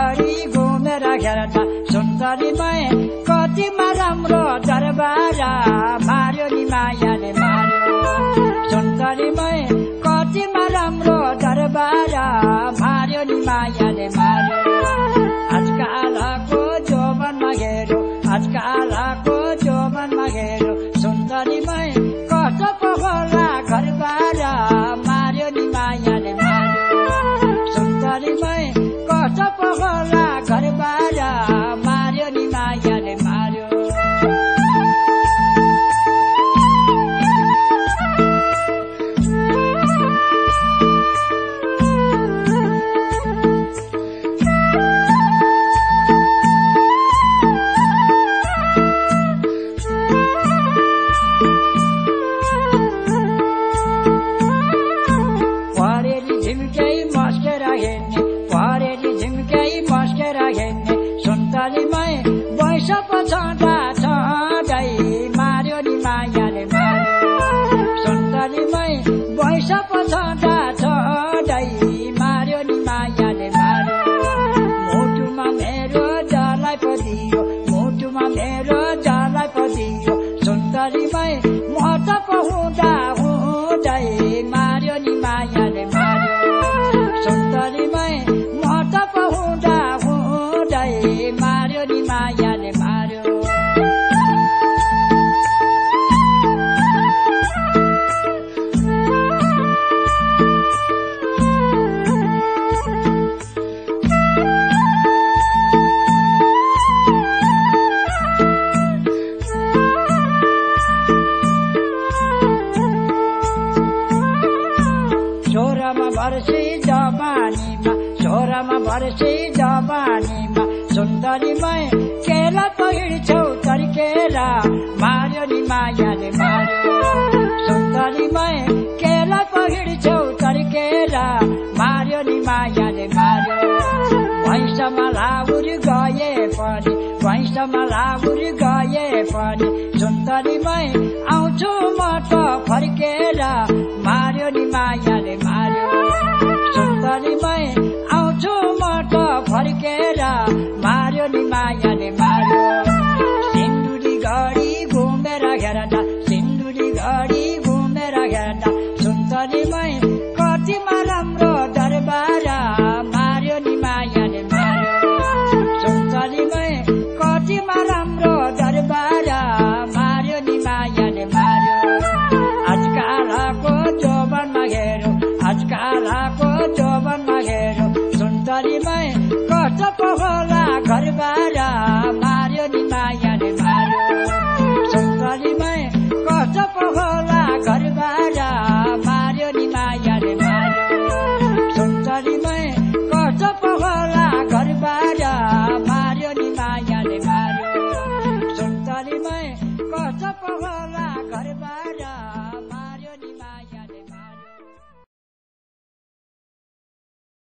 घडी घुमेर हेर्दा सुन्दरीमै कतिमा राम्रो दरबार मार्यो नि मायाले मार्यो सुन्दरीमै कतिमा राम्रो दरबार मार्यो नि मायाले मार्यो आजकालको जौवनमा हेरो आजकालको जौवनमा हेरो सुन्दरीमै कस्तो पो होला घरबार मार्यो नि मायाले मार्यो सुन्दरीमै कस्तो पो होला घरबार मार्यो नि मायाले मार्यो सुन्दरीमै वैश पछाडा छँदै मार्यो नि मायाले मार्यो सुन्दरीमै वैश पछाडा छँदै मार्यो नि मायाले मार्यो मुटुमा मेरो जलाई पदियो मुटुमा मेरो जलाई पदियो सुन्दरीमै महत्व पहुँदा हुँदै मार्यो नि मायाले मार्यो सुन्दरीमै महत्व पहुँदा हुँदै मार्यो नि मायाले मार्यो छोरामा वर्षी जवानीमा सुन्दरीमै केला पहिर्छौ तर्केर मार्यो नि मायाले मार्यो सुन्दरीमै केला पहिर्छौ तर्केर मार्यो नि मायाले मार्यो भैँसमा लाउर गए पनि भैँसमा लाउर गए पनि सुन्दरीमै आउँछु म त फर्केर मार्यो नि मायाले मार्यो सुन्दरीमै आउँछु म त फर्केर मार्यो नि मायाले मार्यो सिन्दुरी घडी घुमेर हेर्दा सिन्दुरी घडी घुमेर हेर्दा सुन्दरीमै कतिमा राम्रो दरबार मार्यो नि मायाले मार्यो सुन्दरीमै कतिमा राम्रो दरबार मार्यो नि मायाले मार्यो आजकालको जौवनमा हेरो आजकालको जौवनमा हेरो सुन्दरीमै कस्तो पो होला घरबार मार्यो नि मायाले मार्यो सुन्दरीमै कस्तो पो होला घरबार मार्यो नि मायाले मार्यो सुन्दरीमै कस्तो पो होला घरबार मार्यो नि मायाले मार्यो सुन्दरीमै कस्तो पो